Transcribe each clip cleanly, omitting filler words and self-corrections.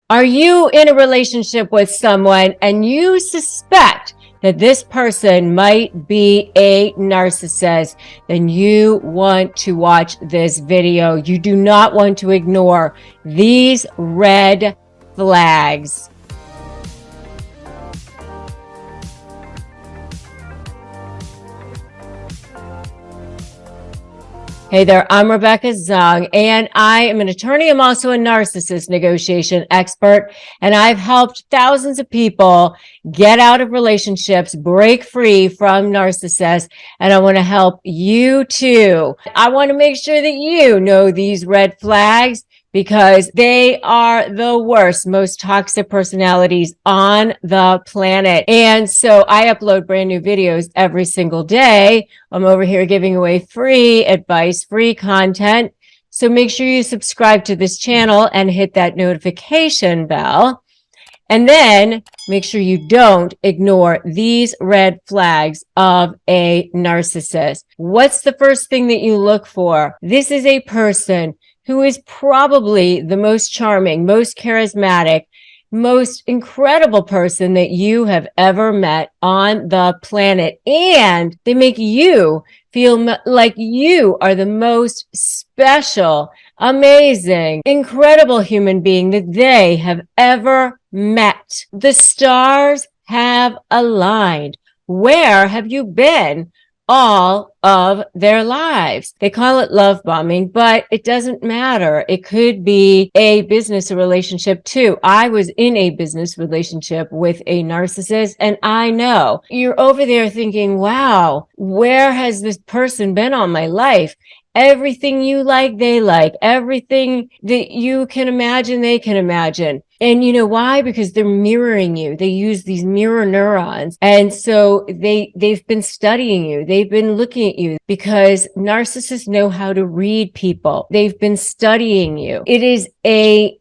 Are you in a relationship with someone and you suspect that this person might be a narcissist? Then you want to watch this video. You do not want to ignore these red flags. Hey there, I'm Rebecca Zung, and I am an attorney. I'm also a narcissist negotiation expert, and I've helped thousands of people get out of relationships, break free from narcissists, and I want to help you too. I want to make sure that you know these red flags because they are the worst, most toxic personalities on the planet. And so I upload brand new videos every single day. I'm over here giving away free advice, free content. So make sure you subscribe to this channel and hit that notification bell. And then make sure you don't ignore these red flags of a narcissist. What's the first thing that you look for? This is a person who is probably the most charming, most charismatic, most incredible person that you have ever met on the planet. And they make you feel like you are the most special, amazing, incredible human being that they have ever met. The stars have aligned. Where have you been all of their lives? They call it love bombing, but it doesn't matter. It could be a business relationship too. I was in a business relationship with a narcissist, and I know you're over there thinking, wow, where has this person been all my life? Everything you like, they like. Everything that you can imagine, they can imagine. And you know why? Because they're mirroring you. They use these mirror neurons. And so they've been studying you. They've been looking at you because narcissists know how to read people. They've been studying you. It is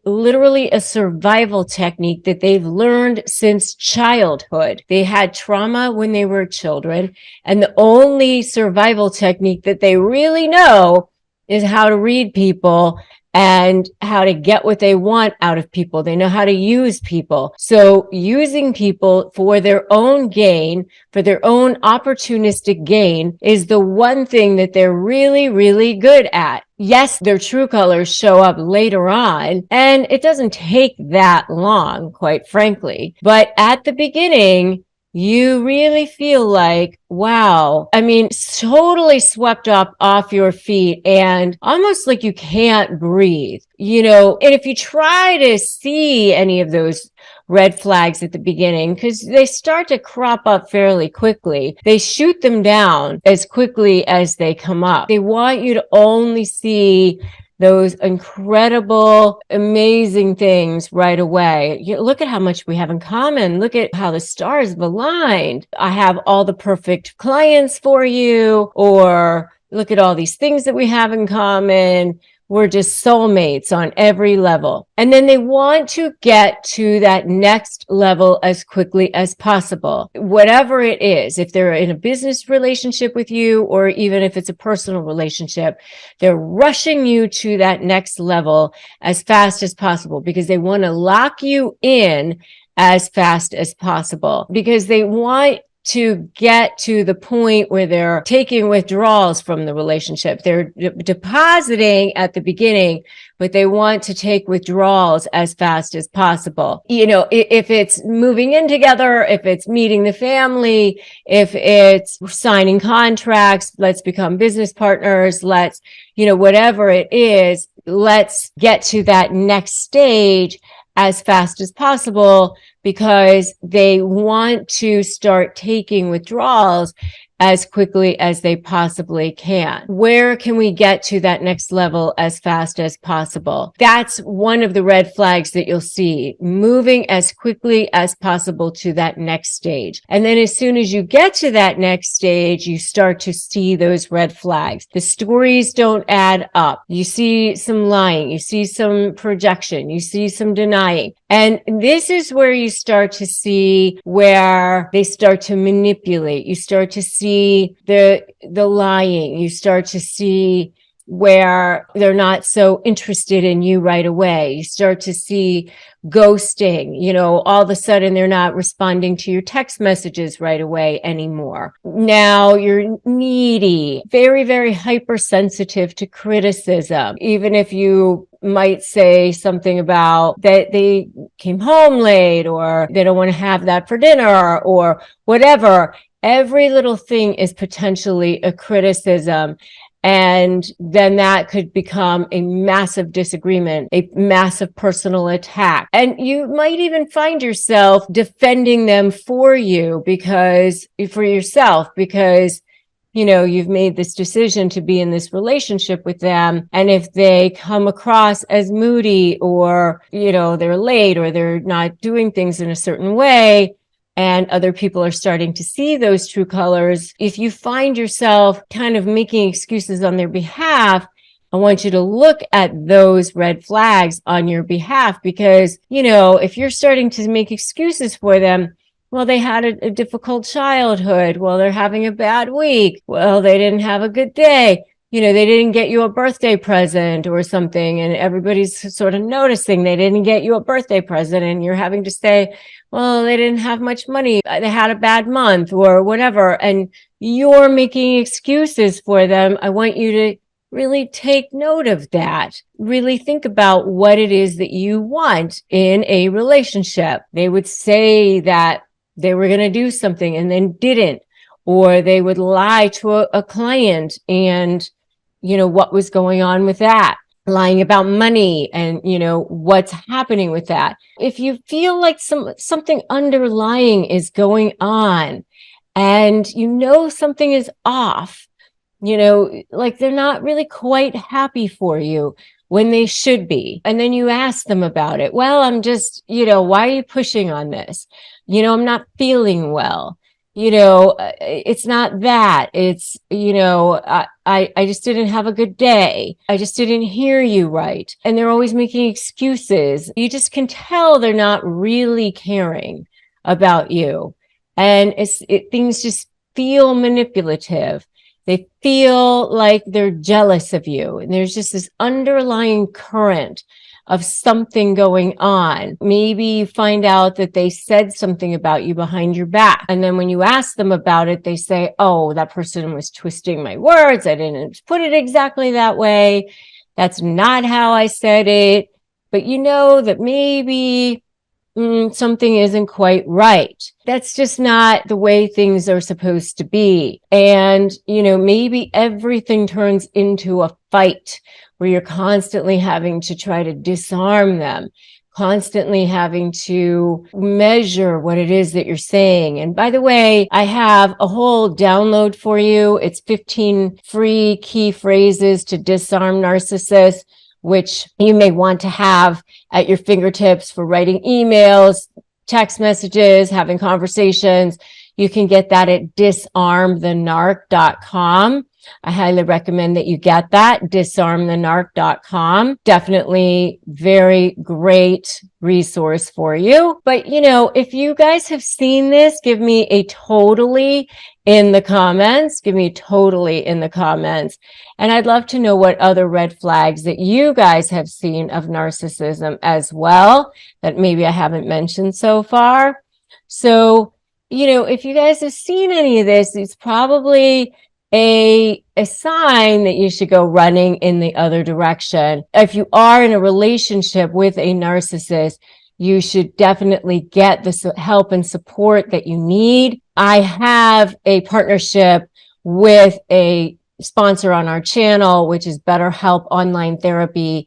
literally a survival technique that they've learned since childhood. They had trauma when they were children, and the only survival technique that they really know is how to read people and how to get what they want out of people. They know how to use people. So using people for their own gain, for their own opportunistic gain, is the one thing that they're really, really good at. Yes, their true colors show up later on, and it doesn't take that long, quite frankly. But at the beginning, you really feel like, wow, I mean, totally swept up off your feet and almost like you can't breathe, and if you try to see any of those red flags at the beginning, because they start to crop up fairly quickly, they shoot them down as quickly as they come up. They want you to only see those incredible, amazing things right away. Look at how much we have in common. Look at how the stars have aligned. I have all the perfect clients for you, or look at all these things that we have in common. We're just soulmates on every level. And then they want to get to that next level as quickly as possible. Whatever it is, if they're in a business relationship with you, or even if it's a personal relationship, they're rushing you to that next level as fast as possible because they want to lock you in as fast as possible, because they want to get to the point where they're taking withdrawals from the relationship. They're depositing at the beginning, but they want to take withdrawals as fast as possible. If it's moving in together, if it's meeting the family, if it's signing contracts, let's become business partners, whatever it is, let's get to that next stage as fast as possible, because they want to start taking withdrawals as quickly as they possibly can. Where can we get to that next level as fast as possible? That's one of the red flags that you'll see, moving as quickly as possible to that next stage. And then as soon as you get to that next stage, you start to see those red flags. The stories don't add up. You see some lying, you see some projection, you see some denying. And this is where you start to see where they start to manipulate. You start to see the lying. You start to see where they're not so interested in you right away. You start to see ghosting, all of a sudden they're not responding to your text messages right away anymore. Now you're needy, very, very hypersensitive to criticism. Even if you might say something about that they came home late, or they don't want to have that for dinner, or whatever, every little thing is potentially a criticism. And then that could become a massive disagreement, a massive personal attack. And you might even find yourself defending them for yourself, because you've made this decision to be in this relationship with them. And if they come across as moody, or, they're late, or they're not doing things in a certain way, and other people are starting to see those true colors, if you find yourself kind of making excuses on their behalf, I want you to look at those red flags on your behalf, because, if you're starting to make excuses for them, well, they had a difficult childhood. Well, they're having a bad week. Well, they didn't have a good day. They didn't get you a birthday present or something, and everybody's sort of noticing they didn't get you a birthday present, and you're having to say, well, they didn't have much money, they had a bad month, or whatever, and you're making excuses for them. I want you to really take note of that. Really think about what it is that you want in a relationship. They would say that they were going to do something and then didn't, or they would lie to a client, and what was going on with that, lying about money, and what's happening with that. If you feel like something underlying is going on, and something is off, like they're not really quite happy for you when they should be, and then you ask them about it. Well, I'm just, why are you pushing on this? I'm not feeling well. It's not that. It's, I just didn't have a good day. I just didn't hear you right. And they're always making excuses. You just can tell they're not really caring about you. And things just feel manipulative. They feel like they're jealous of you. And there's just this underlying current of something going on. Maybe you find out that they said something about you behind your back. And then when you ask them about it, they say, oh, that person was twisting my words. I didn't put it exactly that way. That's not how I said it. But that maybe something isn't quite right. That's just not the way things are supposed to be. And, maybe everything turns into a fight where you're constantly having to try to disarm them, constantly having to measure what it is that you're saying. And by the way, I have a whole download for you. It's 15 free key phrases to disarm narcissists, which you may want to have at your fingertips for writing emails, text messages, having conversations. You can get that at disarmthenarc.com. I highly recommend that you get that, disarmthenarc.com. Definitely very great resource for you. But, if you guys have seen this, give me a totally in the comments. Give me totally in the comments. And I'd love to know what other red flags that you guys have seen of narcissism as well, that maybe I haven't mentioned so far. So, if you guys have seen any of this, it's probably a sign that you should go running in the other direction. If you are in a relationship with a narcissist, you should definitely get the help and support that you need. I have a partnership with a sponsor on our channel, which is BetterHelp Online Therapy.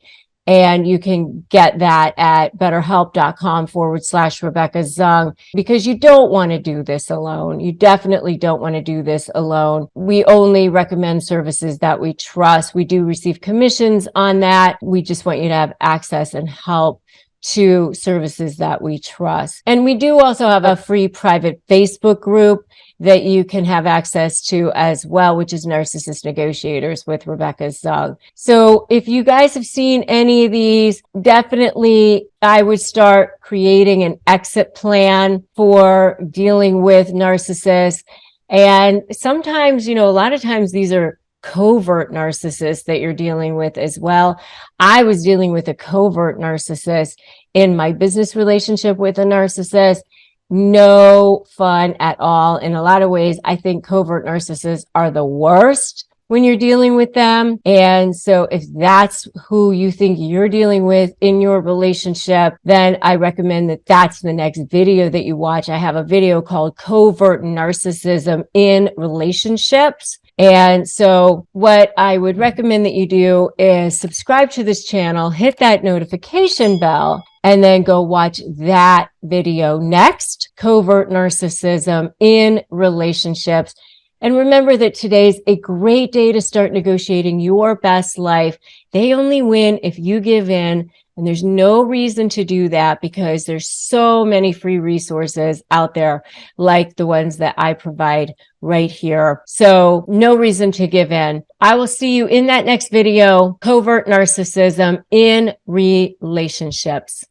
And you can get that at betterhelp.com/Rebecca Zung, because you don't want to do this alone. You definitely don't want to do this alone. We only recommend services that we trust. We do receive commissions on that. We just want you to have access and help to services that we trust. And we do also have a free private Facebook group that you can have access to as well, which is Narcissist Negotiators with Rebecca Zung. So if you guys have seen any of these, definitely I would start creating an exit plan for dealing with narcissists. And sometimes, a lot of times these are covert narcissist that you're dealing with as well. I was dealing with a covert narcissist in my business relationship with a narcissist. No fun at all. In a lot of ways, I think covert narcissists are the worst when you're dealing with them. And so if that's who you think you're dealing with in your relationship, then I recommend that that's the next video that you watch. I have a video called Covert Narcissism in Relationships. And so what I would recommend that you do is subscribe to this channel, hit that notification bell, and then go watch that video next, Covert Narcissism in Relationships. And remember that today's a great day to start negotiating your best life. They only win if you give in. And there's no reason to do that because there's so many free resources out there like the ones that I provide right here. So no reason to give in. I will see you in that next video, Covert Narcissism in Relationships.